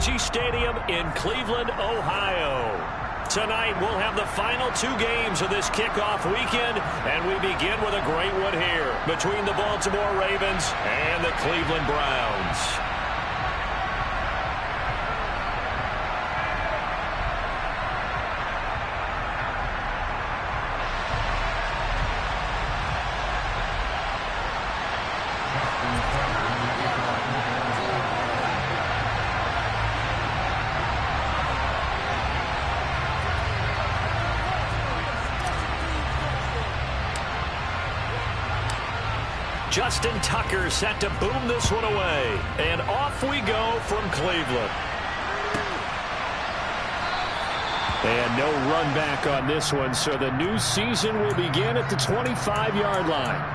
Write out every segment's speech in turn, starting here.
Energy Stadium in Cleveland, Ohio. Tonight, we'll have the final 2 games of this kickoff weekend, and we begin with a great one here between the Baltimore Ravens and the Cleveland Browns. Justin Tucker set to boom this one away. And off we go from Cleveland. And no run back on this one, so the new season will begin at the 25-yard line.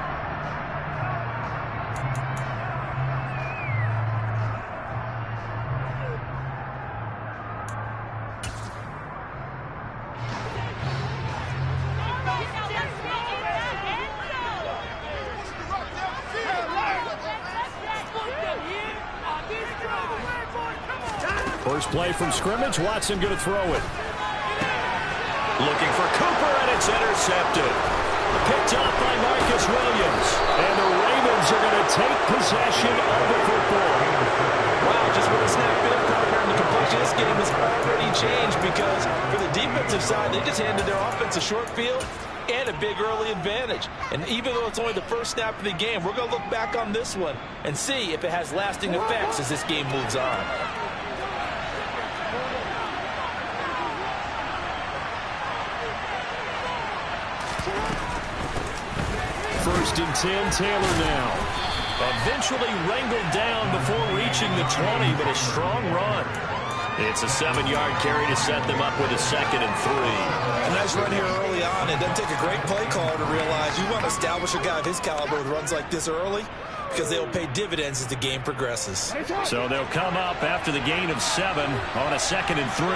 First play from scrimmage. Watson going to throw it. Looking for Cooper, and it's intercepted. Picked up by Marcus Williams. And the Ravens are going to take possession of the football. Wow, just with a snap in, partner, and the complexion of this game has already changed because for the defensive side, they just handed their offense a short field and a big early advantage. And even though it's only the first snap of the game, we're going to look back on this one and see if it has lasting effects as this game moves on. First and 10, Taylor now. Eventually wrangled down before reaching the 20, but a strong run. It's a 7-yard carry to set them up with a 2nd and 3. A nice run here early on. It doesn't take a great play caller to realize you want to establish a guy of his caliber with runs like this early because they'll pay dividends as the game progresses. So they'll come up after the gain of 7 on a 2nd and 3.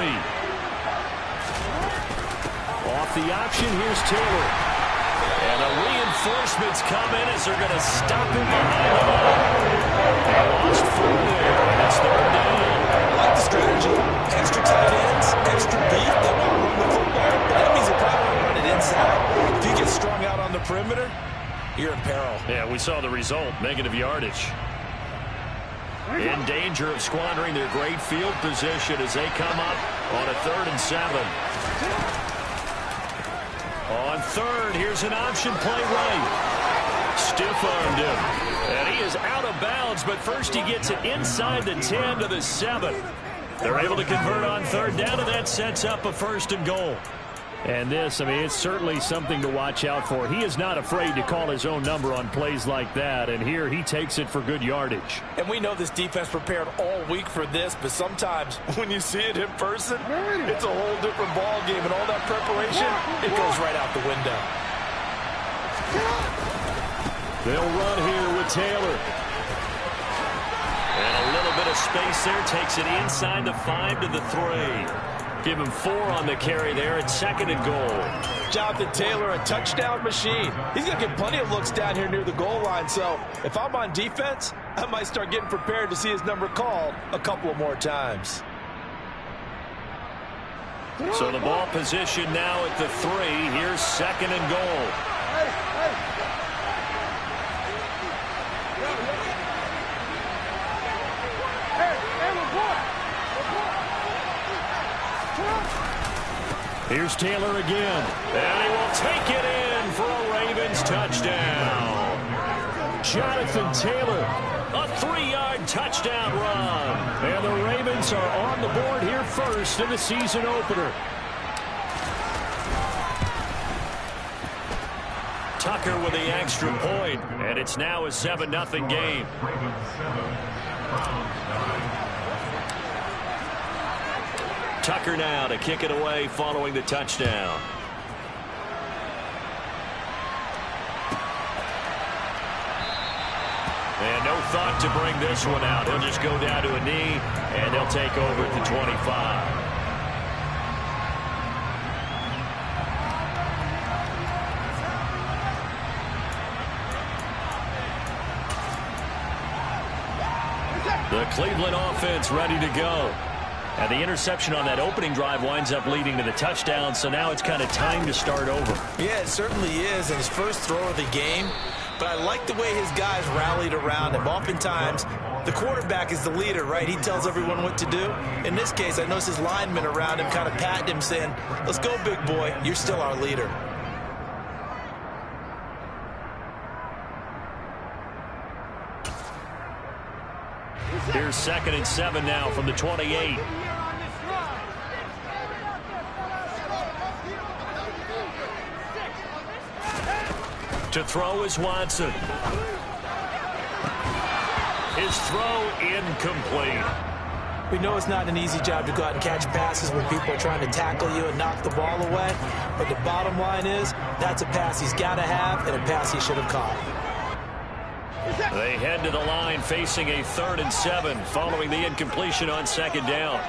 Off the option, here's Taylor. And the reinforcements come in as they're going to stop him behind the line. They lost 4 there. That's 3rd down. I like the strategy. Extra tight ends, extra beat. They want to run the football, but that means they probably want to run it inside. If you get strung out on the perimeter, you're in peril. Yeah, we saw the result, negative yardage. In danger of squandering their great field position as they come up on a 3rd and 7. On 3rd, here's an option play right. Stiff-armed him. And he is out of bounds, but first he gets it inside the 10 to the 7. They're able to convert on 3rd down, and that sets up a 1st and goal. And this, I mean, it's certainly something to watch out for. He is not afraid to call his own number on plays like that, and here he takes it for good yardage. And we know this defense prepared all week for this, but sometimes when you see it in person, it's a whole different ball game, and all that preparation, it goes right out the window. They'll run here with Taylor. And a little bit of space there, takes it inside the 5 to the 3. Give him 4 on the carry there at 2nd and goal. Jonathan Taylor, a touchdown machine. He's going to get plenty of looks down here near the goal line. So if I'm on defense, I might start getting prepared to see his number called a couple of more times. So the ball position now at the 3. Here's 2nd and goal. Here's Taylor again. And he will take it in for a Ravens touchdown. Jonathan Taylor, a 3-yard touchdown run. And the Ravens are on the board here first in the season opener. Tucker with the extra point, and it's now a 7-0 game. Tucker now to kick it away following the touchdown. And no thought to bring this one out. He'll just go down to a knee, and they'll take over at the 25. The Cleveland offense ready to go. And the interception on that opening drive winds up leading to the touchdown, so now it's kind of time to start over. Yeah, it certainly is, and his first throw of the game. But I like the way his guys rallied around him. Oftentimes, the quarterback is the leader, right? He tells everyone what to do. In this case, I noticed his linemen around him kind of patting him, saying, let's go, big boy. You're still our leader. Here's 2nd and 7 now from the 28. To throw is Watson. His throw incomplete. We know it's not an easy job to go out and catch passes when people are trying to tackle you and knock the ball away. But the bottom line is, that's a pass he's got to have and a pass he should have caught. They head to the line facing a 3rd and 7 following the incompletion on 2nd down.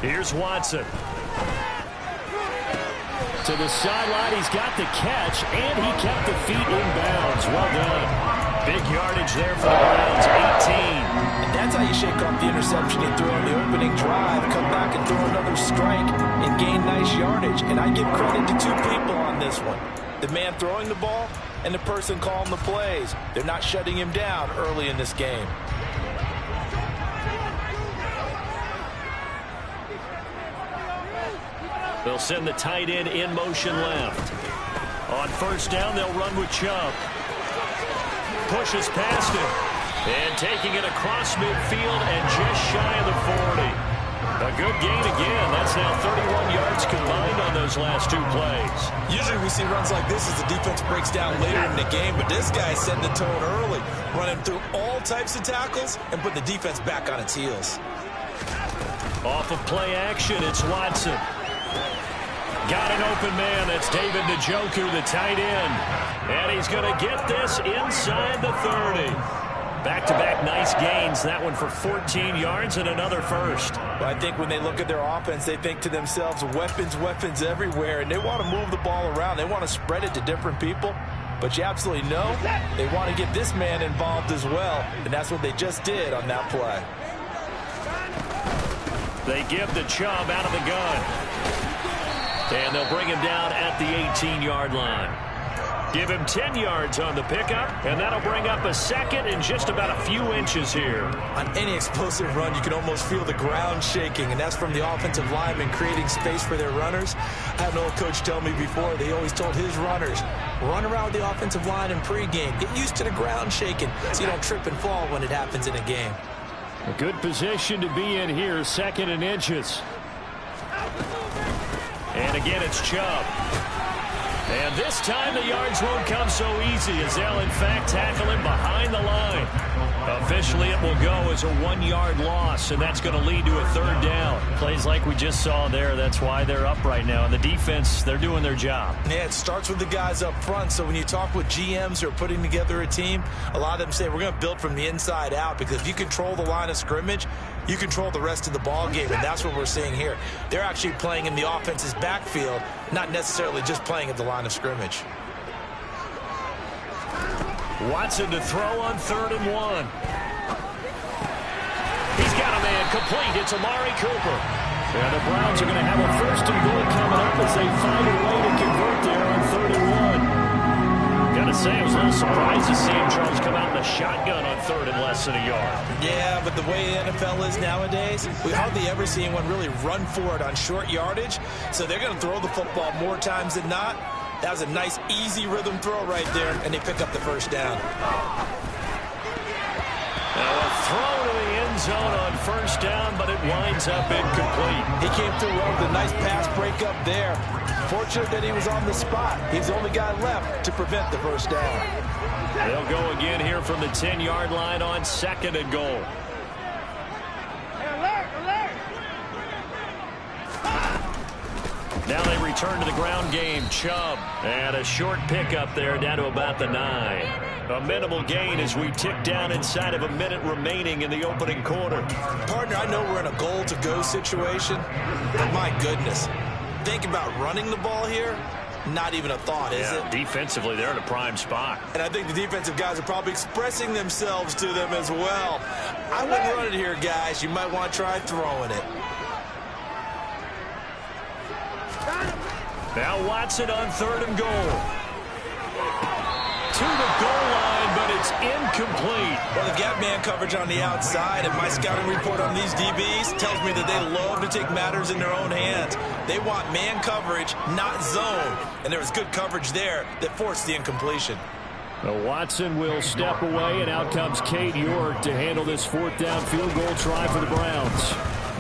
Here's Watson. To the sideline, he's got the catch, and he kept the feet in bounds. Well done. Big yardage there for the Browns, 18. And that's how you shake off the interception he threw on the opening drive, come back and throw another strike and gain nice yardage. And I give credit to two people on this one. The man throwing the ball and the person calling the plays. They're not shutting him down early in this game. They'll send the tight end in motion left. On 1st down, they'll run with Chubb. Pushes past him. And taking it across midfield and just shy of the 40. A good gain again. That's now 31 yards combined on those last 2 plays. Usually we see runs like this as the defense breaks down later in the game, but this guy set the tone early, running through all types of tackles and put the defense back on its heels. Off of play action, it's Watson. Got an open man. That's David Njoku, the tight end. And he's going to get this inside the 30. Back-to-back nice gains. That one for 14 yards and another first. Well, I think when they look at their offense, they think to themselves, weapons, weapons everywhere. And they want to move the ball around. They want to spread it to different people. But you absolutely know they want to get this man involved as well. And that's what they just did on that play. They give the Chubb out of the gun. And they'll bring him down at the 18-yard line. Give him 10 yards on the pickup, and that'll bring up a 2nd and just about a few inches here. On any explosive run, you can almost feel the ground shaking, and that's from the offensive linemen creating space for their runners. I had an old coach tell me before, they always told his runners, run around the offensive line in pregame. Get used to the ground shaking so you don't trip and fall when it happens in a game. A good position to be in here, 2nd and inches. And again, it's Chubb. And this time the yards won't come so easy as they'll, in fact, tackle him behind the line. Officially, it will go as a 1-yard loss, and that's going to lead to a 3rd down. Plays like we just saw there, that's why they're up right now. And the defense, they're doing their job. Yeah, it starts with the guys up front. So when you talk with GMs who are putting together a team, a lot of them say we're going to build from the inside out, because if you control the line of scrimmage, you control the rest of the ball game, and that's what we're seeing here. They're actually playing in the offense's backfield, not necessarily just playing at the line of scrimmage. Watson to throw on 3rd and 1. He's got a man complete. It's Amari Cooper. And the Browns are going to have a 1st and goal coming up as they find a way to convert there on 3rd and 1. Gotta say, I was a little surprised to see him, Charles, come out in the shotgun on 3rd and less than a yard. Yeah, but the way the NFL is nowadays, we hardly ever see anyone really run for it on short yardage. So they're going to throw the football more times than not. That was a nice, easy rhythm throw right there, and they pick up the 1st down. Now a throw to the end zone on 1st down, but it winds up incomplete. He came through well with a nice pass breakup there. Fortunate that he was on the spot. He's the only guy left to prevent the 1st down. They'll go again here from the 10-yard line on 2nd and goal. Now they return to the ground game. Chubb, and a short pickup there down to about the 9. A minimal gain as we tick down inside of a minute remaining in the opening quarter. Partner, I know we're in a goal-to-go situation, but my goodness. Think about running the ball here. Not even a thought, is it? Defensively, they're in a prime spot. And I think the defensive guys are probably expressing themselves to them as well. I wouldn't run it here, guys. You might want to try throwing it. Now Watson on 3rd and goal. To the goal line, but it's incomplete. Well, they've got man coverage on the outside, and my scouting report on these DBs tells me that they love to take matters in their own hands. They want man coverage, not zone. And there was good coverage there that forced the incompletion. Well, Watson will step away, and out comes Cade York to handle this 4th down field goal try for the Browns.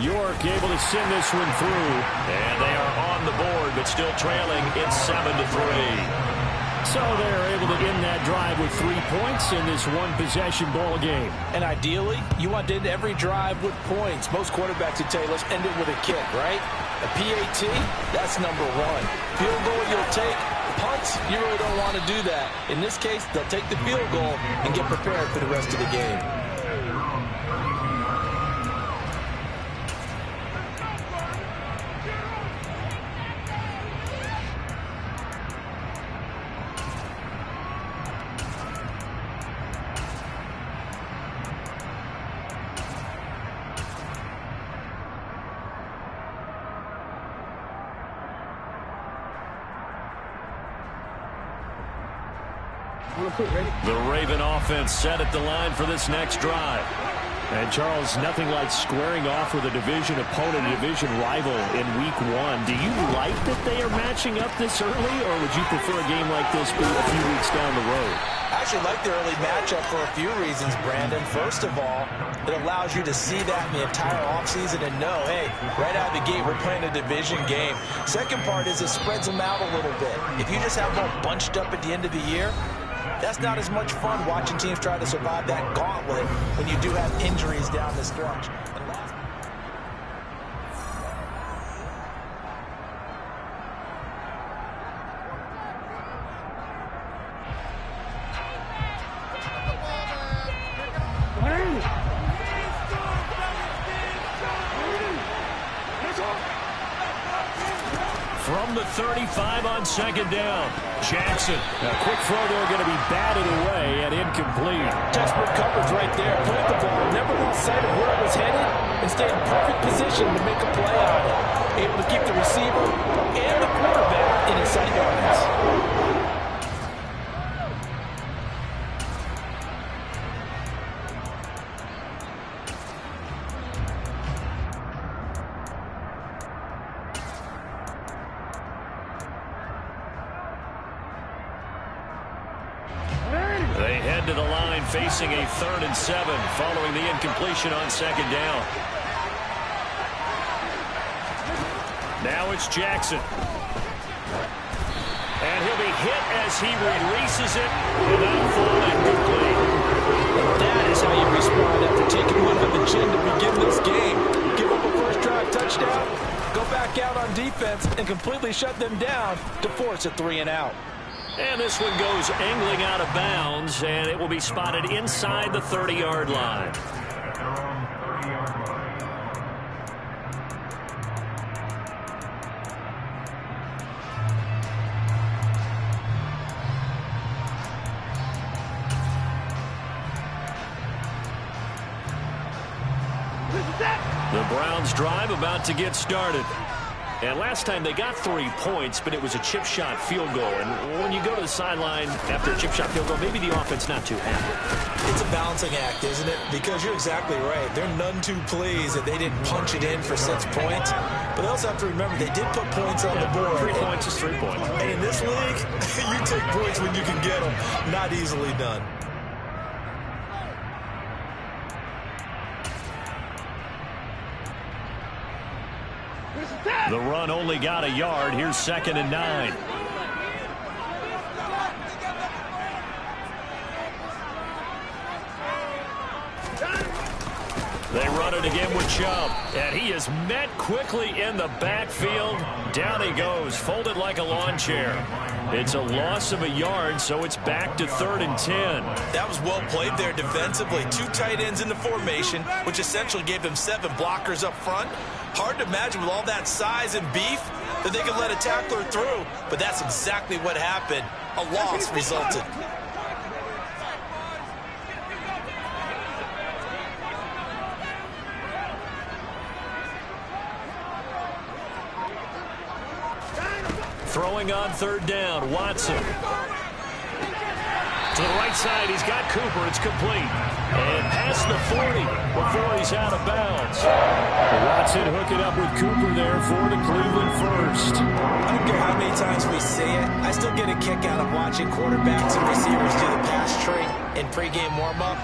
York able to send this one through, and they are on the board, but still trailing. It's 7-3. So they're able to end that drive with 3 points in this one-possession ball game. And ideally, you want to end every drive with points. Most quarterbacks would tell you, let's end it with a kick, right? A PAT, that's number 1. Field goal you'll take. Punts, you really don't want to do that. In this case, they'll take the field goal and get prepared for the rest of the game. The Raven offense set at the line for this next drive. And, Charles, nothing like squaring off with a division opponent, a division rival in Week 1. Do you like that they are matching up this early, or would you prefer a game like this be a few weeks down the road? I actually like the early matchup for a few reasons, Brandon. First of all, it allows you to see that in the entire offseason and know, hey, right out of the gate, we're playing a division game. Second part is it spreads them out a little bit. If you just have them all bunched up at the end of the year, that's not as much fun watching teams try to survive that gauntlet when you do have injuries down the stretch. From the 35 on 2nd down. Jackson. A quick throw there going to be batted away and incomplete. Textbook coverage right there. Put the ball, never lost sight of where it was headed, and stayed in perfect position to make a play on it. Able to keep the receiver and the quarterback in his sight yards. They head to the line facing a 3rd and 7 following the incompletion on 2nd down. Now it's Jackson. And he'll be hit as he releases it, and that'll fall incomplete. That is how you respond after taking one on the chin to begin this game. Give up a first drive touchdown, go back out on defense, and completely shut them down to force a 3-and-out. And this one goes angling out of bounds, and it will be spotted inside the 30-yard line. The Browns drive about to get started. And last time they got 3 points, but it was a chip shot field goal. And when you go to the sideline after a chip shot field goal, maybe the offense not too happy. It's a balancing act, isn't it? Because you're exactly right. They're none too pleased that they didn't punch it in for 6 points. But they also have to remember they did put points on the board. 3 points is 3 points. And in this league, you take points when you can get them. Not easily done. The run only got a yard. Here's 2nd and 9. They run it again with Chubb. And he is met quickly in the backfield. Down he goes, folded like a lawn chair. It's a loss of a yard, so it's back to 3rd and 10. That was well played there defensively. 2 tight ends in the formation, which essentially gave them 7 blockers up front. Hard to imagine with all that size and beef that they could let a tackler through, but that's exactly what happened. A loss resulted. Throwing on 3rd down, Watson. To the right side, he's got Cooper. It's complete. And past the 40 before he's out of bounds. Watson hooking up with Cooper there for the Cleveland first. I don't care how many times we see it. I still get a kick out of watching quarterbacks and receivers do the pass tree in pregame warm-up.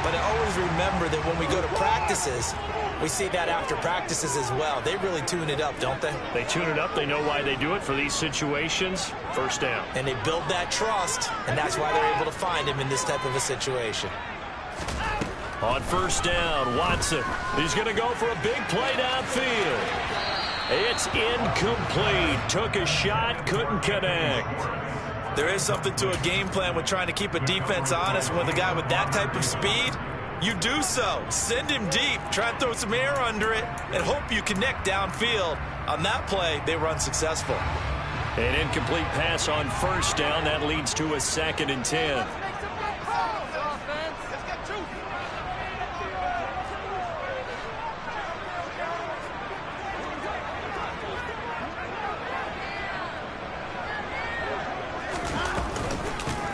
But I always remember that when we go to practices, we see that after practices as well. They really tune it up, don't they? They tune it up. They know why they do it for these situations. First down. And they build that trust, and that's why they're able to find him in this type of a situation. On 1st down, Watson. He's going to go for a big play downfield. It's incomplete. Took a shot, couldn't connect. There is something to a game plan with trying to keep a defense honest. With a guy with that type of speed, you do so. Send him deep. Try and throw some air under it and hope you connect downfield. On that play, they were unsuccessful. An incomplete pass on 1st down. That leads to a 2nd and 10.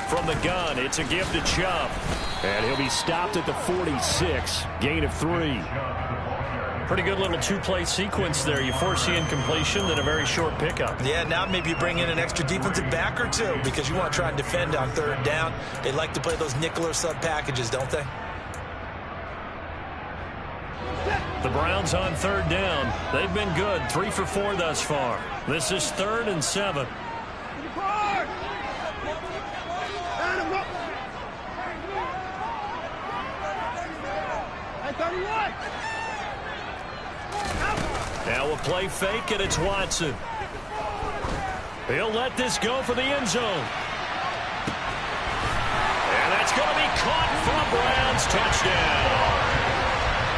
From the gun, it's a give to Chubb. And he'll be stopped at the 46. Gain of 3. Pretty good little 2-play sequence there. You force the incompletion, then a very short pickup. Yeah, now maybe you bring in an extra defensive back or 2 because you want to try and defend on 3rd down. They like to play those nickel or sub packages, don't they? The Browns on 3rd down. They've been good. 3 for 4 thus far. This is 3rd and 7. Now a play fake, and it's Watson. He'll let this go for the end zone. And that's going to be caught for a Browns touchdown.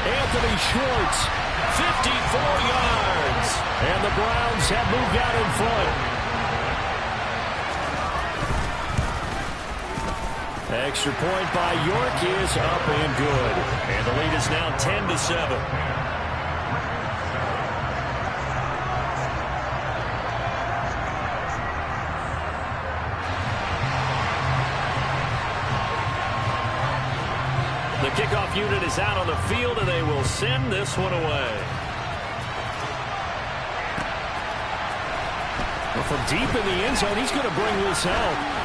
Anthony Schwartz, 54 yards. And the Browns have moved out in front. Extra point by York is up and good. And the lead is now 10-7. The kickoff unit is out on the field, and they will send this one away. Well, from deep in the end zone, he's going to bring this out.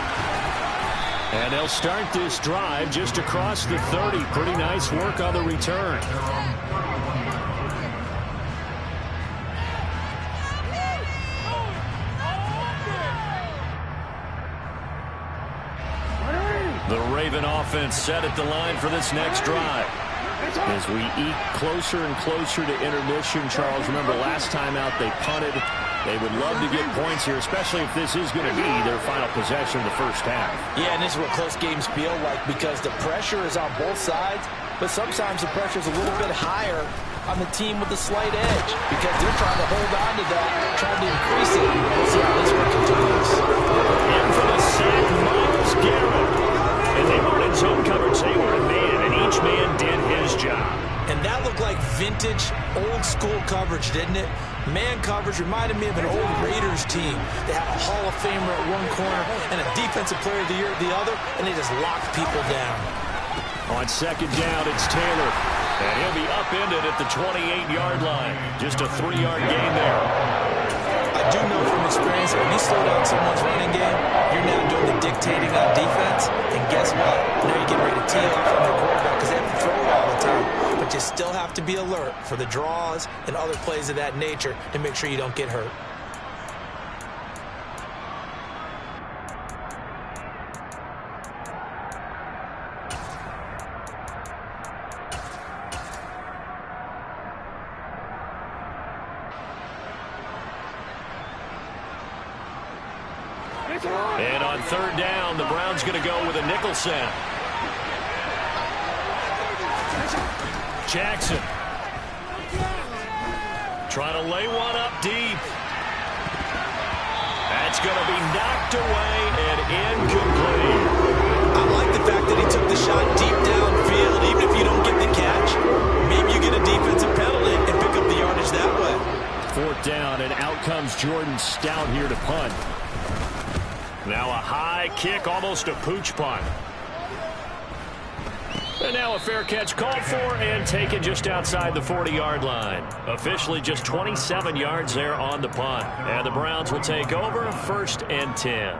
And they'll start this drive just across the 30. Pretty nice work on the return. The Raven offense set at the line for this next drive. As we eke closer and closer to intermission, Charles, remember last time out they punted. They would love to get points here, especially if this is going to be their final possession of the first half. Yeah, and this is what close games feel like because the pressure is on both sides, but sometimes the pressure is a little bit higher on the team with the slight edge because they're trying to hold on to that, trying to increase it. We'll see how this one continues. In for the sack, Myles Garrett. And they weren't in zone coverage, they were in man, and each man did his job. And that looked like vintage, old-school coverage, didn't it? Man coverage reminded me of an old Raiders team. They had a Hall of Famer at one corner and a Defensive Player of the Year at the other, and they just locked people down. On 2nd down, it's Taylor. And he'll be upended at the 28-yard line. Just a 3-yard gain there. I do know from experience that when you slow down someone's running game, you're now doing the dictating on defense. And guess what? Now you're getting ready to tee off on their quarterback because they have to throw it all the time. But you still have to be alert for the draws and other plays of that nature to make sure you don't get hurt. And on third down, the Browns going to go with a nickel set. Jackson trying to lay one up deep. That's going to be knocked away and incomplete. I like the fact that he took the shot deep downfield. Even if you don't get the catch, maybe you get a defensive penalty and pick up the yardage that way. Fourth down, and out comes Jordan Stout here to punt. Now a high kick, almost a pooch punt. And now a fair catch called for and taken just outside the 40-yard line. Officially just 27 yards there on the punt. And the Browns will take over, 1st and 10.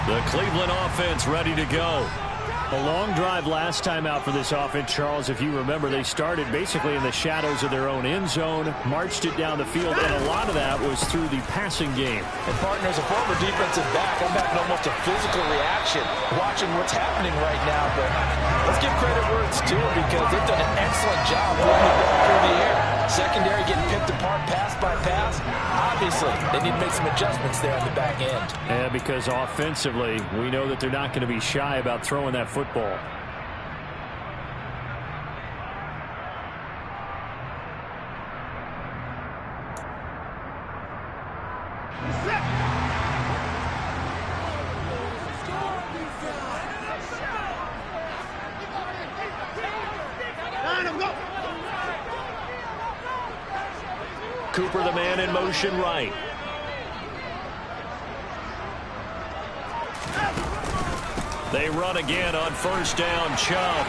The Cleveland offense ready to go. A long drive last time out for this offense, Charles. If you remember, they started basically in the shadows of their own end zone, marched it down the field, and a lot of that was through the passing game. And partner, as a former defensive back, I'm having almost a physical reaction watching what's happening right now. But let's give credit where it's due, because they've done an excellent job moving the ball through the air. Secondary getting picked apart pass by pass. Obviously, they need to make some adjustments there on the back end. Yeah, because offensively, we know that they're not going to be shy about throwing that football. Cooper, the man in motion right. They run again on first down. Chubb.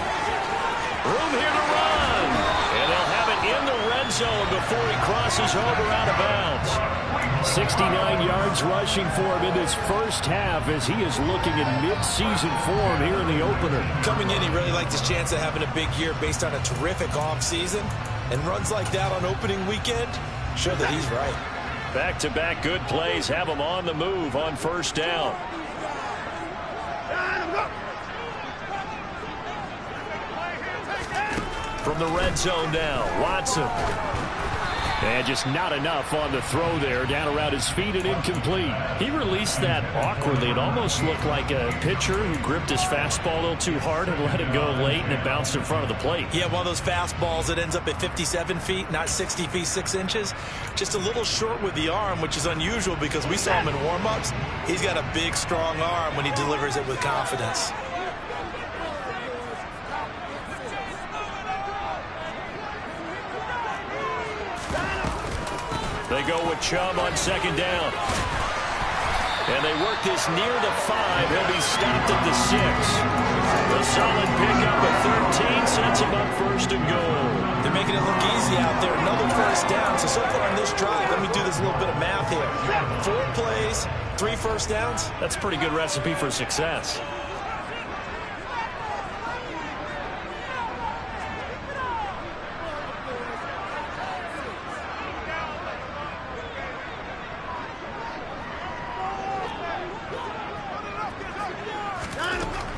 Room here to run. And they'll have it in the red zone before he crosses over out of bounds. 69 yards rushing for him in this first half as he is looking in mid-season form here in the opener. Coming in, he really liked his chance of having a big year based on a terrific offseason. And runs like that on opening weekend show that he's right. Back-to-back good plays have him on the move on first down. From the red zone now, Watson. And just not enough on the throw there, down around his feet and incomplete. He released that awkwardly. It almost looked like a pitcher who gripped his fastball a little too hard and let it go late, and it bounced in front of the plate. Yeah, one of those fastballs that ends up at 57 feet, not 60 feet 6 inches. Just a little short with the arm, which is unusual because we saw him in warm-ups. He's got a big, strong arm when he delivers it with confidence. They go with Chubb on second down. And they work this near the 5. He'll be stopped at the 6. A solid pickup of 13 sets him up 1st and goal. They're making it look easy out there. Another first down. So far on this drive, let me do this little bit of math here. 4 plays, 3 first downs. That's a pretty good recipe for success.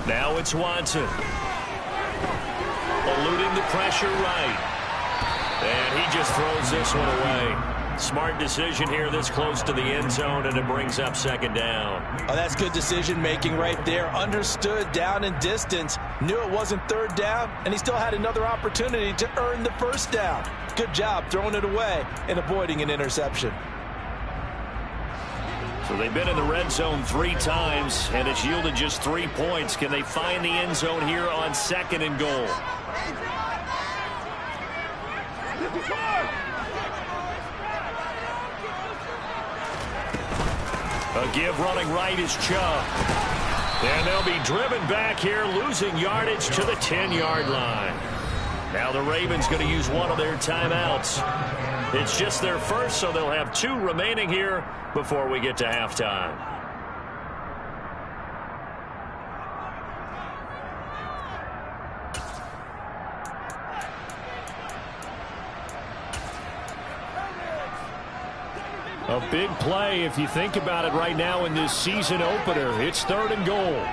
Now it's Watson. Eluding the pressure right. And he just throws this one away. Smart decision here this close to the end zone, and it brings up second down. Oh, that's good decision making right there. Understood down and distance. Knew it wasn't third down, and he still had another opportunity to earn the first down. Good job throwing it away and avoiding an interception. So they've been in the red zone 3 times, and it's yielded just 3 points. Can they find the end zone here on 2nd and goal? A give running right is Chubb. And they'll be driven back here, losing yardage to the 10-yard line. Now the Ravens going to use one of their timeouts. It's just their first, so they'll have 2 remaining here before we get to halftime. A big play if you think about it right now in this season opener. It's 3rd and goal.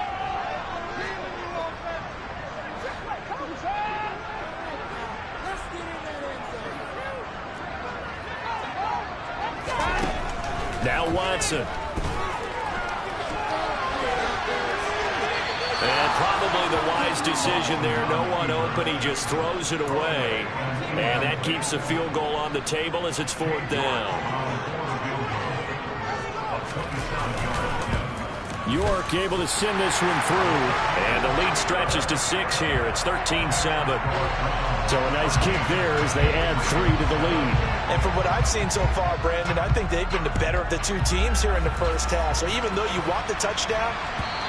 Now Watson. And probably the wise decision there. No one open. He just throws it away. And that keeps the field goal on the table as it's 4th down. York able to send this one through. And the lead stretches to 6 here. It's 13-7. So a nice kick there as they add 3 to the lead. And from what I've seen so far, Brandon, I think they've been the better of the two teams here in the first half. So even though you want the touchdown,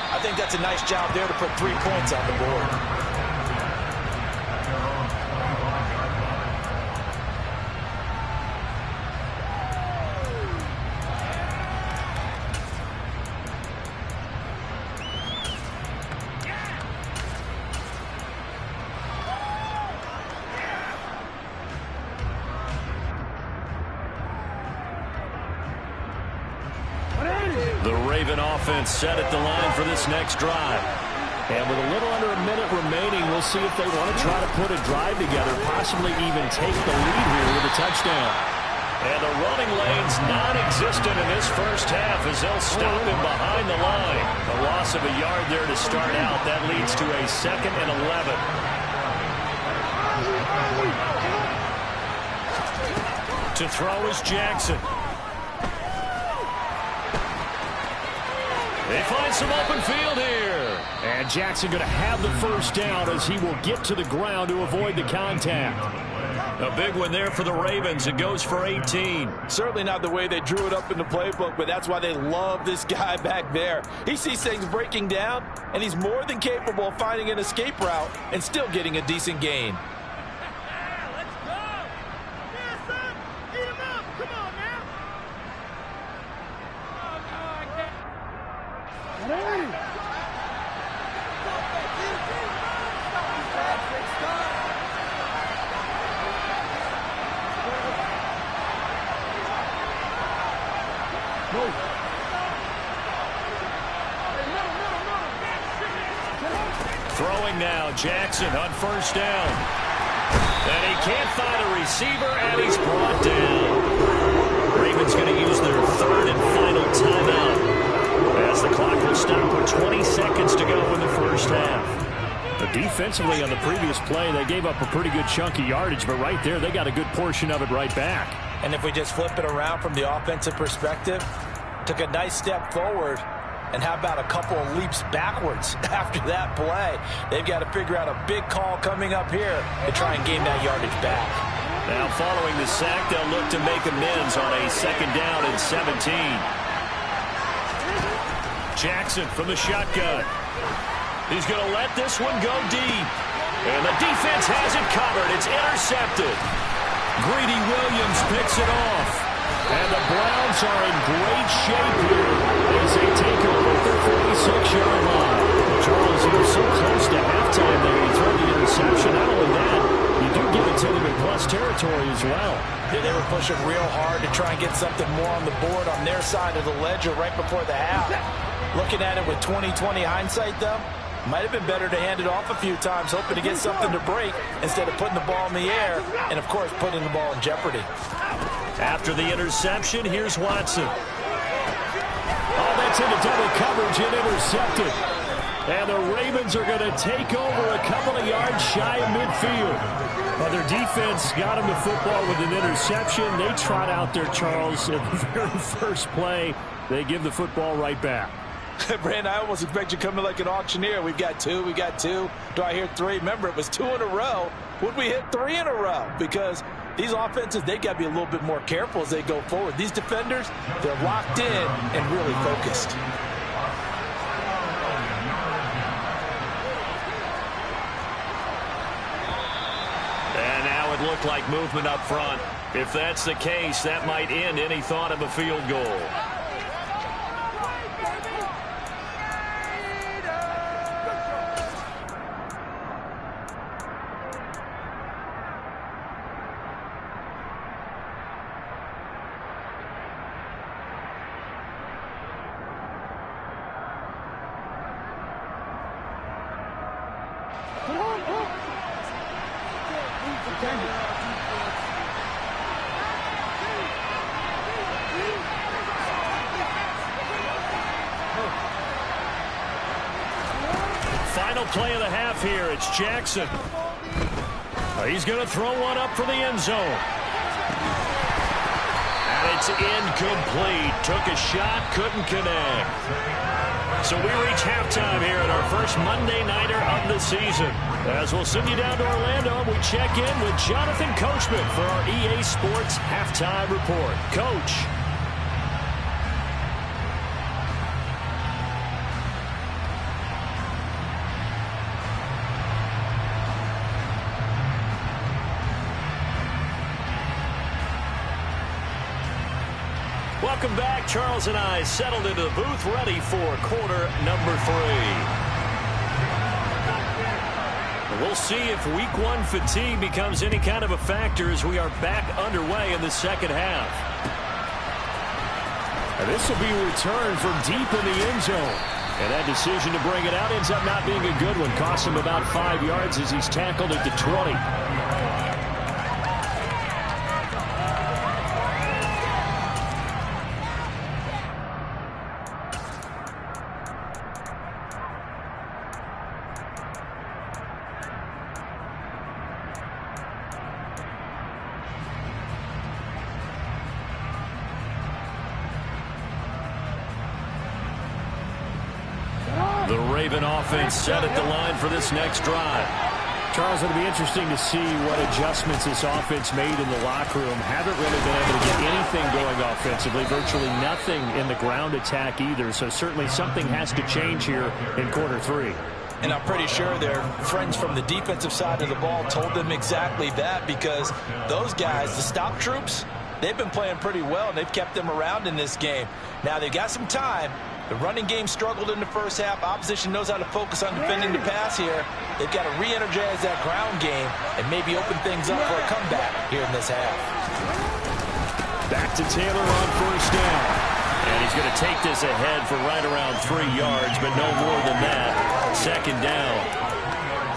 I think that's a nice job there to put 3 points on the board. The Raven offense set at the line for this next drive. And with a little under a minute remaining, we'll see if they want to try to put a drive together, possibly even take the lead here with a touchdown. And the running lane's non-existent in this first half as they'll stop him behind the line. A loss of a yard there to start out. That leads to a 2nd and 11. To throw is Jackson. They find some open field here. And Jackson going to have the first down as he will get to the ground to avoid the contact. A big one there for the Ravens. It goes for 18. Certainly not the way they drew it up in the playbook, but that's why they love this guy back there. He sees things breaking down, and he's more than capable of finding an escape route and still getting a decent gain. Throwing now, Jackson on first down. And he can't find a receiver, and he's brought down. Ravens going to use their 3rd and final timeout as the clock will stop with 20 seconds to go in the first half. But defensively on the previous play, they gave up a pretty good chunk of yardage, but right there, they got a good portion of it right back. And if we just flip it around from the offensive perspective, took a nice step forward, and how about a couple of leaps backwards after that play? They've got to figure out a big call coming up here to try and gain that yardage back. Now following the sack, they'll look to make amends on a 2nd down and 17. Jackson from the shotgun. He's going to let this one go deep. And the defense has it covered. It's intercepted. Greedy Williams picks it off. And the Browns are in great shape here as they take over at the 46-yard line. Charles, he was so close to halftime there. He threw the interception. Not only that, you do give it to them in plus territory as well. Yeah, they were pushing real hard to try and get something more on the board on their side of the ledger right before the half. Looking at it with 20/20 hindsight, though, might have been better to hand it off a few times, hoping to get something to break instead of putting the ball in the air and, of course, putting the ball in jeopardy. After the interception, here's Watson. Oh, that's into double coverage and intercepted. And the Ravens are going to take over a couple of yards shy of midfield. Well, their defense got them the football with an interception. They trot out there, Charles, at the very first play. They give the football right back. Brandon, I almost expect you coming like an auctioneer. We've got 2, we got 2. Do I hear 3? Remember, it was 2 in a row. Would we hit 3 in a row? Because these offenses, they got to be a little bit more careful as they go forward. These defenders, they're locked in and really focused. And now it looked like movement up front. If that's the case, that might end any thought of a field goal. play of the half here. It's Jackson. He's going to throw one up for the end zone. And it's incomplete. Took a shot, couldn't connect. So we reach halftime here at our first Monday Nighter of the season. As we'll send you down to Orlando, we check in with Jonathan Coachman for our EA Sports Halftime Report. Coach. Welcome back. Charles and I settled into the booth, ready for quarter number 3. We'll see if week 1 fatigue becomes any kind of a factor as we are back underway in the second half. And this will be a return from deep in the end zone. And that decision to bring it out ends up not being a good one. Costs him about 5 yards as he's tackled at the 20. The Raven offense set at the line for this next drive. Charles, it'll be interesting to see what adjustments this offense made in the locker room. Haven't really been able to get anything going offensively. Virtually nothing in the ground attack either. So certainly something has to change here in quarter 3. And I'm pretty sure their friends from the defensive side of the ball told them exactly that, because those guys, the stop troops, they've been playing pretty well, and they've kept them around in this game. Now, they've got some time. The running game struggled in the first half. Opposition knows how to focus on defending the pass here. They've got to re-energize that ground game and maybe open things up for a comeback here in this half. Back to Taylor on first down. And he's going to take this ahead for right around 3 yards, but no more than that. Second down.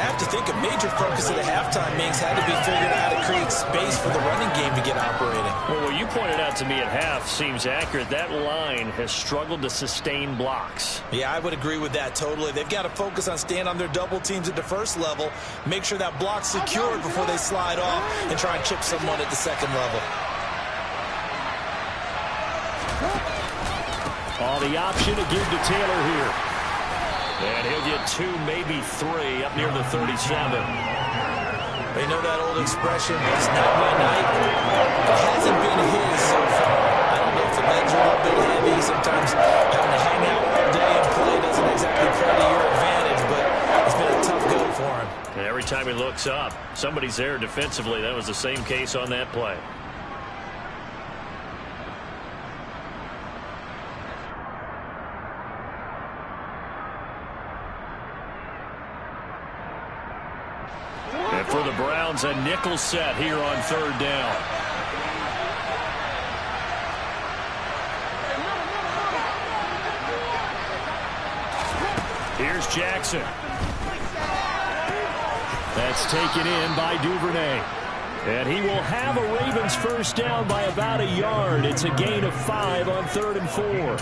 I have to think a major focus of the halftime meetings had to be figuring out how to create space for the running game to get operating. Well, what you pointed out to me at half seems accurate. That line has struggled to sustain blocks. Yeah, I would agree with that totally. They've got to focus on staying on their double teams at the first level, make sure that block's secured before they slide off and try and chip someone at the second level. The option to give to Taylor here. And he'll get 2, maybe 3 up near the 37. They know that old expression, it's not my night. It hasn't been his so far. I don't know if the legs are a little bit heavy. Sometimes having to hang out all day and play doesn't exactly play to your advantage, but it's been a tough go for him. And every time he looks up, somebody's there defensively. That was the same case on that play. And for the Browns, a nickel set here on third down. Here's Jackson. That's taken in by Duvernay. And he will have a Ravens first down by about a yard. It's a gain of 5 on 3rd and 4.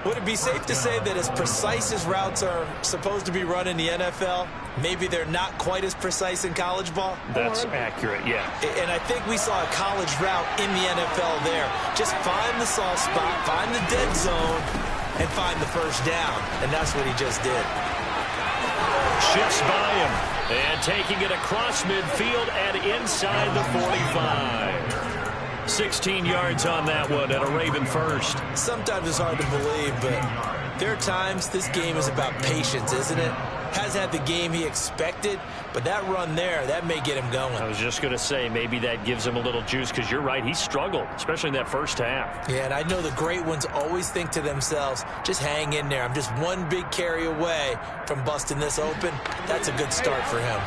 Would it be safe to say that as precise as routes are supposed to be run in the NFL, maybe they're not quite as precise in college ball? That's accurate, yeah. And I think we saw a college route in the NFL there. Just find the soft spot, find the dead zone, and find the first down. And that's what he just did. Shifts by him. And taking it across midfield and inside the 45. 16 yards on that one and a Raven first. Sometimes it's hard to believe, but there are times this game is about patience, isn't it? Hasn't had the game he expected, but that run there, that may get him going. I was just going to say, maybe that gives him a little juice, because you're right, he struggled, especially in that first half. Yeah, and I know the great ones always think to themselves, just hang in there. I'm just one big carry away from busting this open. That's a good start for him.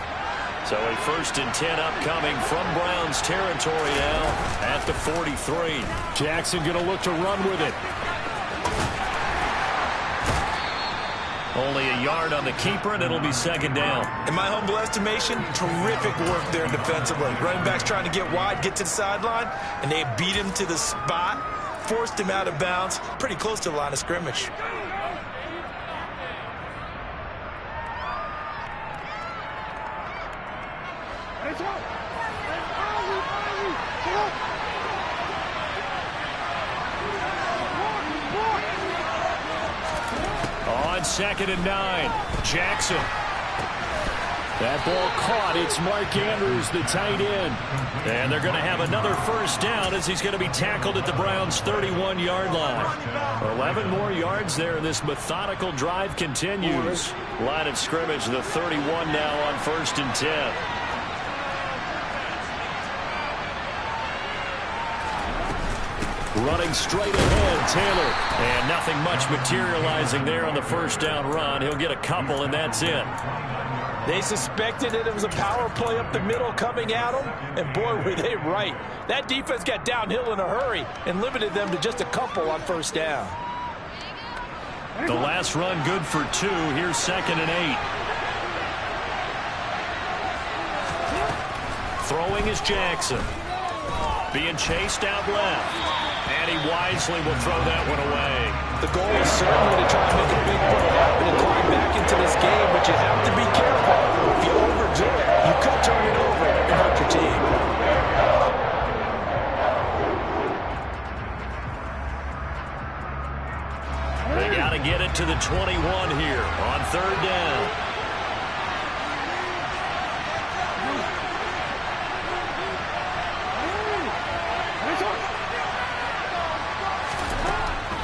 So a 1st and 10 upcoming from Browns territory now at the 43. Jackson going to look to run with it. Only a yard on the keeper, and it'll be second down. In my humble estimation, terrific work there defensively. Running backs trying to get wide, get to the sideline, and they beat him to the spot, forced him out of bounds, pretty close to the line of scrimmage. On 2nd and 9, Jackson. That ball caught. It's Mark Andrews, the tight end. And they're going to have another first down as he's going to be tackled at the Browns' 31-yard line. 11 more yards there, and this methodical drive continues. Line of scrimmage, the 31 now on 1st and 10. Running straight ahead, Taylor. And nothing much materializing there on the first down run. He'll get a couple, and that's it. They suspected that it was a power play up the middle coming at them, and boy, were they right. That defense got downhill in a hurry and limited them to just a couple on first down. The last run good for 2. Here's 2nd and 8. Throwing is Jackson. Being chased out left. And he wisely will throw that one away. The goal is certainly to try and make a big play happen and climb back into this game, but you have to be careful. If you overdo it, you could turn it over and hurt your team. They got to get it to the 21 here on 3rd down.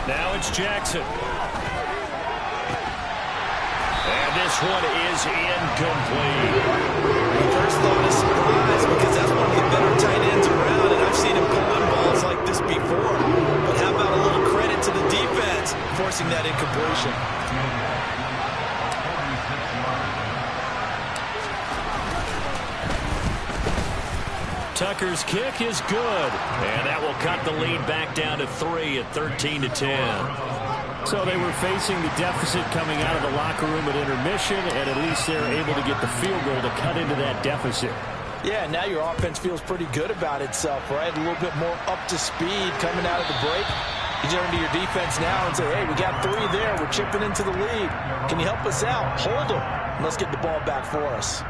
Now it's Jackson. And this one is incomplete. The first thought is surprise because that's one of the better tight ends around, and I've seen him pull in balls like this before. But how about a little credit to the defense forcing that incompletion? Tucker's kick is good. And that will cut the lead back down to 3 at 13-10. So they were facing the deficit coming out of the locker room at intermission, and at least they're able to get the field goal to cut into that deficit. Yeah, now your offense feels pretty good about itself, right? A little bit more up to speed coming out of the break. You turn to your defense now and say, hey, we got 3 there. We're chipping into the lead. Can you help us out? Hold them. And let's get the ball back for us.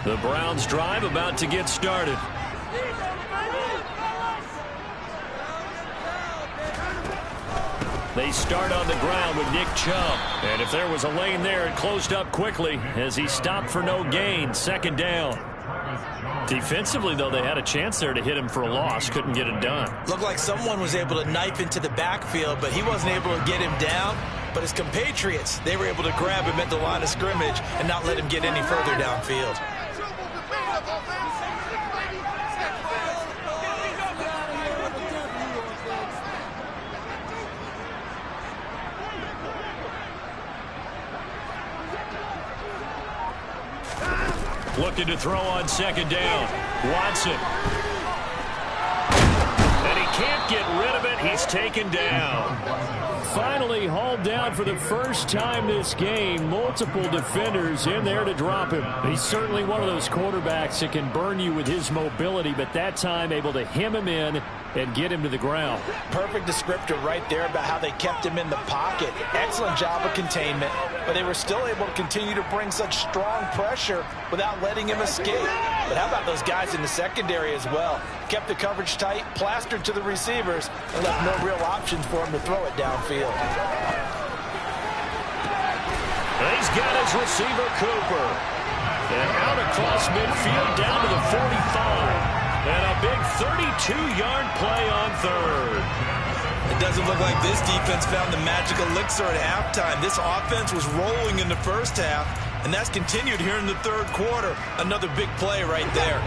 The Browns drive about to get started. They start on the ground with Nick Chubb. And if there was a lane there, it closed up quickly as he stopped for no gain. 2nd down. Defensively, though, they had a chance there to hit him for a loss. Couldn't get it done. Looked like someone was able to knife into the backfield, but he wasn't able to get him down. But his compatriots, they were able to grab him at the line of scrimmage and not let him get any further downfield. Looking to throw on 2nd down. Watson. And he can't get rid of it. He's taken down. Finally hauled down for the first time this game. Multiple defenders in there to drop him. He's certainly one of those quarterbacks that can burn you with his mobility, but that time able to hem him in and get him to the ground. Perfect descriptor right there about how they kept him in the pocket. Excellent job of containment, but they were still able to continue to bring such strong pressure without letting him escape. But how about those guys in the secondary as well? Kept the coverage tight, plastered to the receivers, and left no real options for him to throw it downfield. He's got his receiver, Cooper. And out across midfield down to the 45. And a big 32-yard play on 3rd. It doesn't look like this defense found the magic elixir at halftime. This offense was rolling in the first half, and that's continued here in the 3rd quarter. Another big play right there.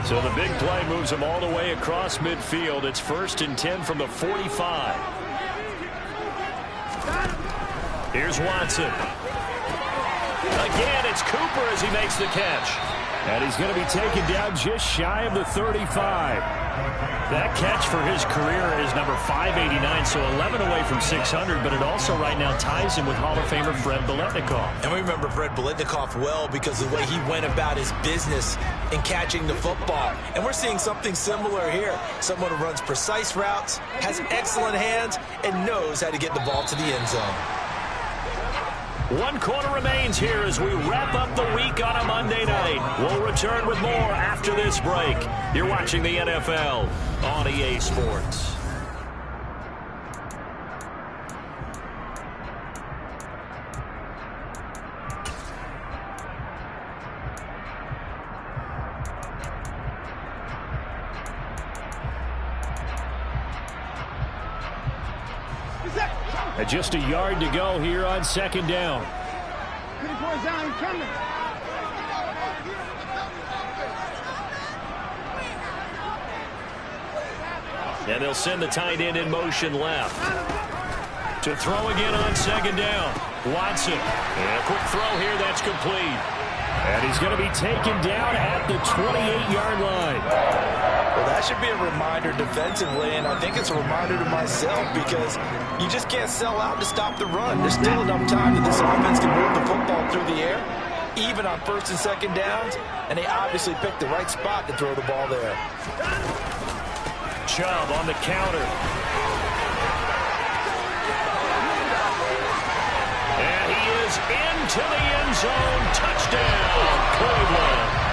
So the big play moves them all the way across midfield. It's 1st and 10 from the 45. Here's Watson. Again, it's Cooper as he makes the catch. And he's going to be taken down just shy of the 35. That catch for his career is number 589, so 11 away from 600, but it also right now ties him with Hall of Famer Fred Biletnikoff. And we remember Fred Biletnikoff well because of the way he went about his business in catching the football. And we're seeing something similar here. Someone who runs precise routes, has excellent hands, and knows how to get the ball to the end zone. 1 quarter remains here as we wrap up the week on a Monday night. We'll return with more after this break. You're watching the NFL on EA Sports. Just a yard to go here on 2nd down. And they'll send the tight end in motion left. To throw again on 2nd down. Watson. And a quick throw here that's complete. And he's going to be taken down at the 28-yard line. Well, that should be a reminder defensively, and I think it's a reminder to myself because you just can't sell out to stop the run. There's still enough time that this offense can move the football through the air, even on 1st and 2nd downs, and they obviously picked the right spot to throw the ball there. Chubb on the counter. And he is into the end zone. Touchdown, Cleveland.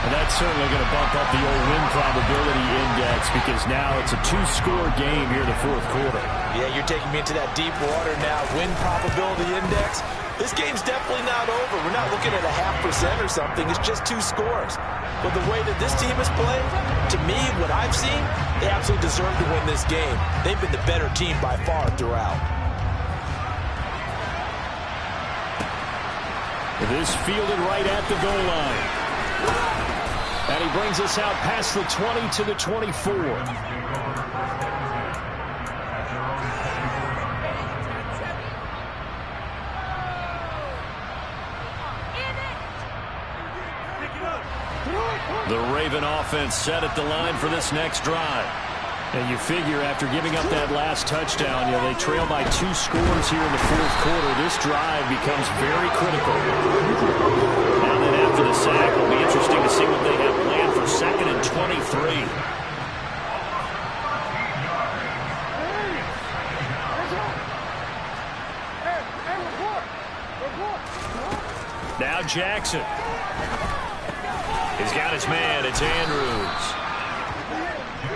And that's certainly going to bump up the old win probability index because now it's a 2-score game here in the 4th quarter. Yeah, you're taking me into that deep water now. Win probability index. This game's definitely not over. We're not looking at a 0.5% or something. It's just 2 scores. But the way that this team has played, to me, what I've seen, they absolutely deserve to win this game. They've been the better team by far throughout. This fielded right at the goal line. And he brings us out past the 20 to the 24. The Raven offense set at the line for this next drive. And you figure after giving up that last touchdown, they trail by 2 scores here in the 4th quarter. This drive becomes very critical. And then after the sack, it'll be interesting to see what they have planned for 2nd and 23. Now Jackson. He's got his man. It's Andrews.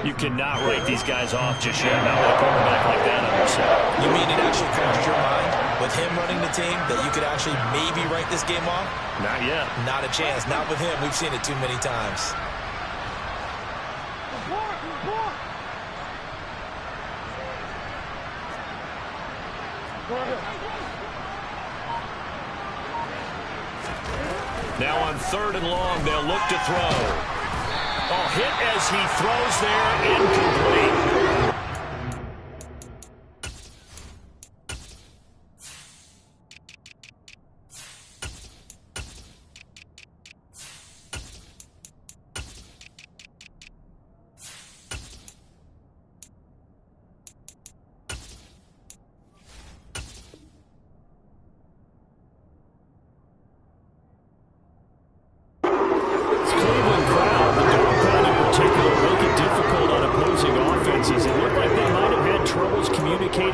You cannot write these guys off just yet. Not with a quarterback like that on your side. You mean it actually crossed your mind with him running the team that you could actually maybe write this game off? Not yet. Not a chance. Not with him. We've seen it too many times. Now on 3rd and long, they'll look to throw. Oh, hit as he throws there, incomplete.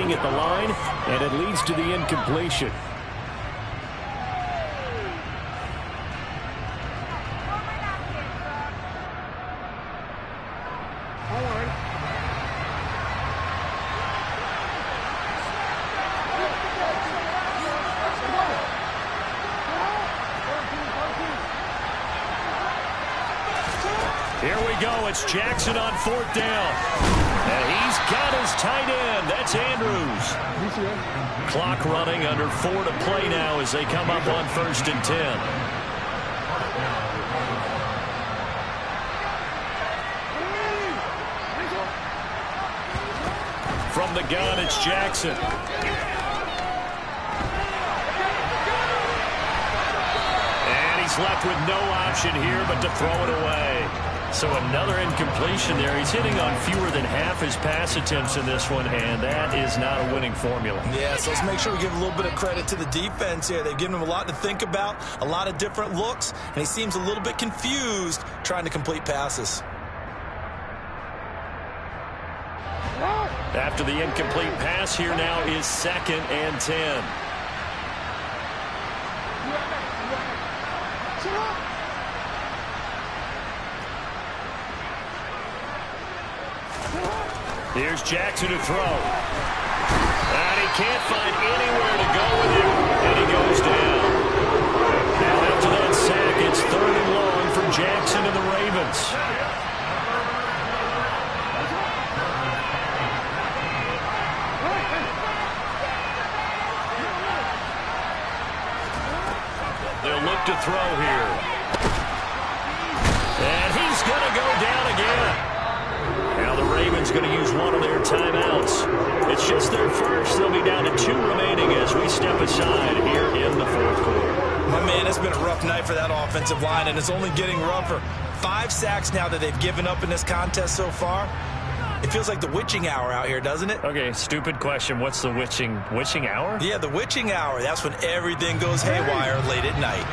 At the line, and it leads to the incompletion. Here we go. It's Jackson on 4th down. And he's got his tight end. That's Andrews. Clock running, under 4 to play now as they come up on 1st and 10. From the gun, it's Jackson. And he's He's left with no option here but to throw it away. So another incompletion there. He's hitting on fewer than half his pass attempts in this one, and that is not a winning formula. Yeah, so let's make sure we give a little bit of credit to the defense here. They've given him a lot to think about, a lot of different looks, and he seems a little bit confused trying to complete passes. After the incomplete pass, here now is 2nd and 10. Here's Jackson to throw. And he can't find anywhere to go with it, and he goes down. Now after that sack, it's 3rd and long for Jackson and the Ravens. They'll look to throw here. And he's going to go down again. Now the Ravens going to use one of their timeouts. It's just their first. They'll be down to 2 remaining as we step aside here in the 4th quarter. My man, it's been a rough night for that offensive line, and it's only getting rougher. 5 sacks now that they've given up in this contest so far. It feels like the witching hour out here, doesn't it? Okay, stupid question. What's the witching hour? Yeah, the witching hour. That's when everything goes haywire late at night.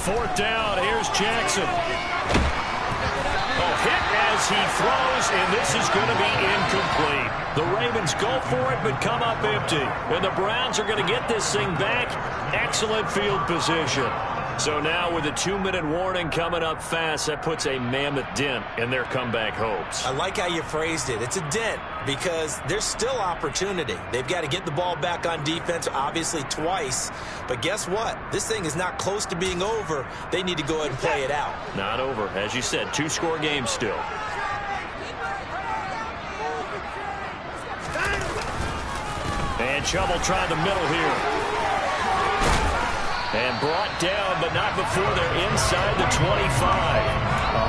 Fourth down, here's Jackson. Oh, hit as he throws, and this is going to be incomplete. The Ravens go for it, but come up empty. And the Browns are going to get this thing back. Excellent field position. So now with a 2-minute warning coming up fast, that puts a mammoth dent in their comeback hopes. I like how you phrased it. It's a dent because there's still opportunity. They've got to get the ball back on defense, obviously twice. But guess what? This thing is not close to being over. They need to go ahead and play it out. Not over. As you said, 2-score game still. And Chubb tried the middle here. And brought down, but not before they're inside the 25.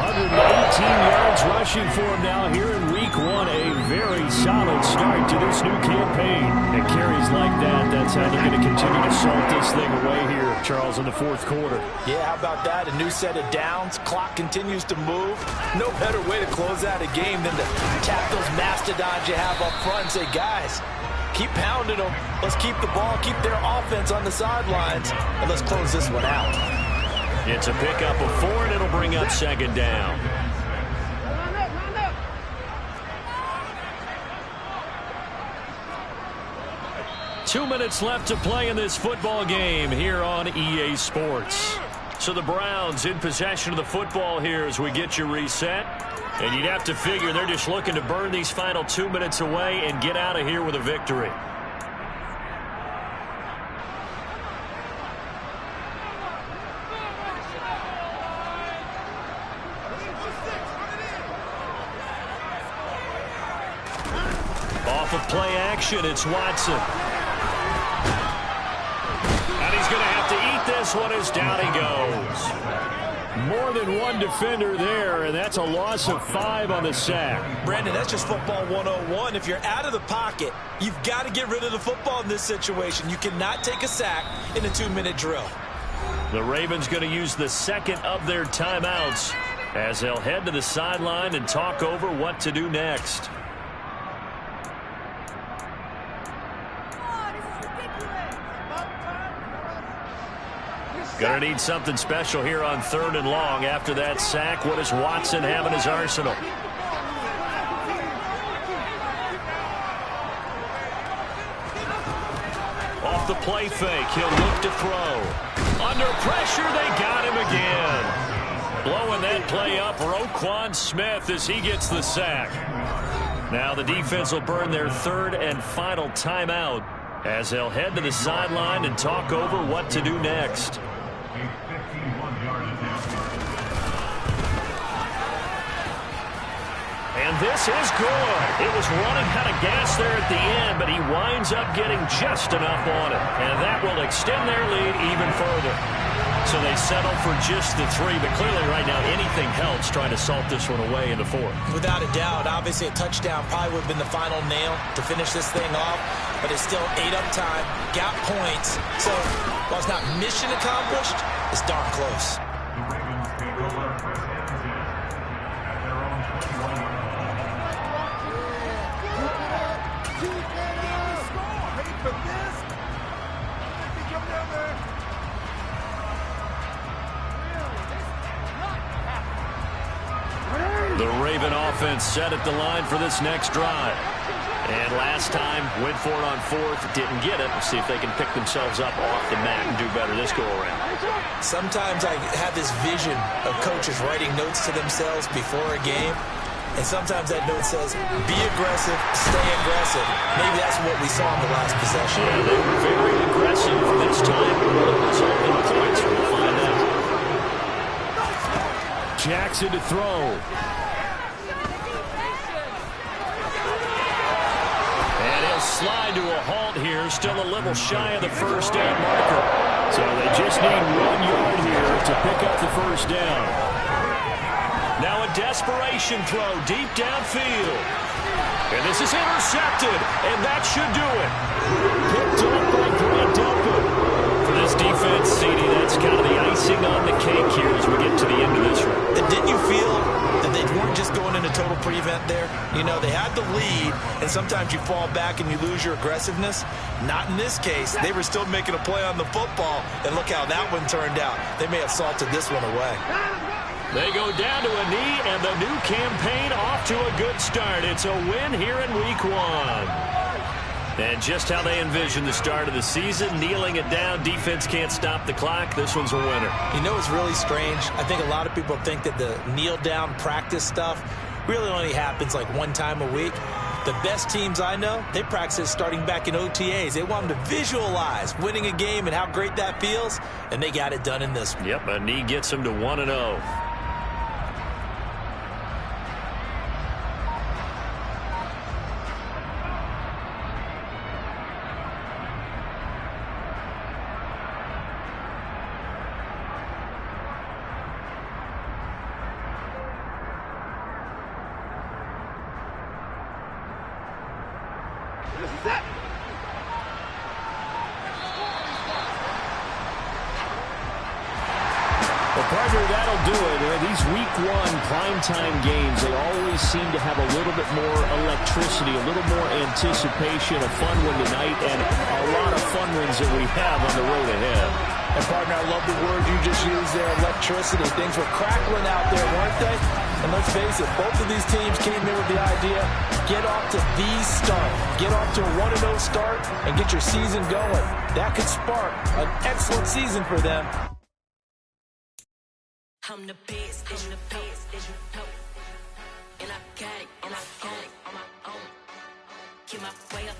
118 yards rushing for him now here in Week 1. A very solid start to this new campaign. And carries like that, that's how they're going to continue to salt this thing away here, Charles, in the 4th quarter. Yeah, how about that? A new set of downs. Clock continues to move. No better way to close out a game than to tap those mastodons you have up front and say, guys, keep pounding them. Let's keep the ball, keep their offense on the sidelines, and let's close this one out. It's a pickup of 4, and it'll bring up 2nd down. Two minutes left to play in this football game here on EA Sports. So the Browns in possession of the football here as we get you reset. And you'd have to figure they're just looking to burn these final 2 minutes away and get out of here with a victory. Off of play action, it's Watson. And he's going to have to eat this one as down he goes. More than one defender there, and that's a loss of 5 on the sack. Brandon, that's just football 101. If you're out of the pocket, you've got to get rid of the football in this situation. You cannot take a sack in a 2-minute drill. The Ravens going to use the 2nd of their timeouts as they'll head to the sideline and talk over what to do next. Going to need something special here on 3rd and long. After that sack, what does Watson have in his arsenal? Off the play fake, he'll look to throw. Under pressure, they got him again. Blowing that play up, Roquan Smith as he gets the sack. Now the defense will burn their 3rd and final timeout as they'll head to the sideline and talk over what to do next. And this is good. It was running out of gas there at the end, but he winds up getting just enough on it. And that will extend their lead even further. So they settle for just the 3, but clearly right now anything helps trying to salt this one away in the 4th. Without a doubt, obviously a touchdown probably would have been the final nail to finish this thing off, but it's still 8 up time, got points. So while it's not mission accomplished, it's darn close. The Raven offense set at the line for this next drive. And last time, went for it on 4th, didn't get it. We'll see if they can pick themselves up off the mat and do better this go-around. Sometimes I have this vision of coaches writing notes to themselves before a game. And sometimes that note says, be aggressive, stay aggressive. Maybe that's what we saw in the last possession. Yeah, they were very aggressive this time. Will it result in points? We'll find out. Jackson to throw. And he'll slide to a halt here, still a little shy of the first down marker. So they just need 1 yard here to pick up the first down. Now a desperation throw deep downfield. And this is intercepted, and that should do it. Picked up by Grant Delpit. For this defense, CD, that's kind of the icing on the cake here as we get to the end of this one. And didn't you feel that they weren't just going into total prevent there? You know, they had the lead, and sometimes you fall back and you lose your aggressiveness. Not in this case. They were still making a play on the football, and look how that one turned out. They may have salted this one away. They go down to a knee, and the new campaign off to a good start. It's a win here in Week 1. And just how they envision the start of the season, kneeling it down, defense can't stop the clock. This one's a winner. You know, it's really strange. I think a lot of people think that the kneel-down practice stuff really only happens like 1 time a week. The best teams I know, they practice it starting back in OTAs. They want them to visualize winning a game and how great that feels, and they got it done in this one. Yep, a knee gets them to 1-0. Well, partner, that'll do it. These Week 1 primetime games, they always seem to have a little bit more electricity, a little more anticipation, a fun one tonight, and a lot of fun ones that we have on the road ahead. And, partner, I love the word you just used there, electricity. Things were crackling out there, weren't they? And let's face it, both of these teams came in with the idea, get off to the start. Get off to a 1-0 start and get your season going. That could spark an excellent season for them. I'm the best, and you know, and I got it, on my own, keep my way up,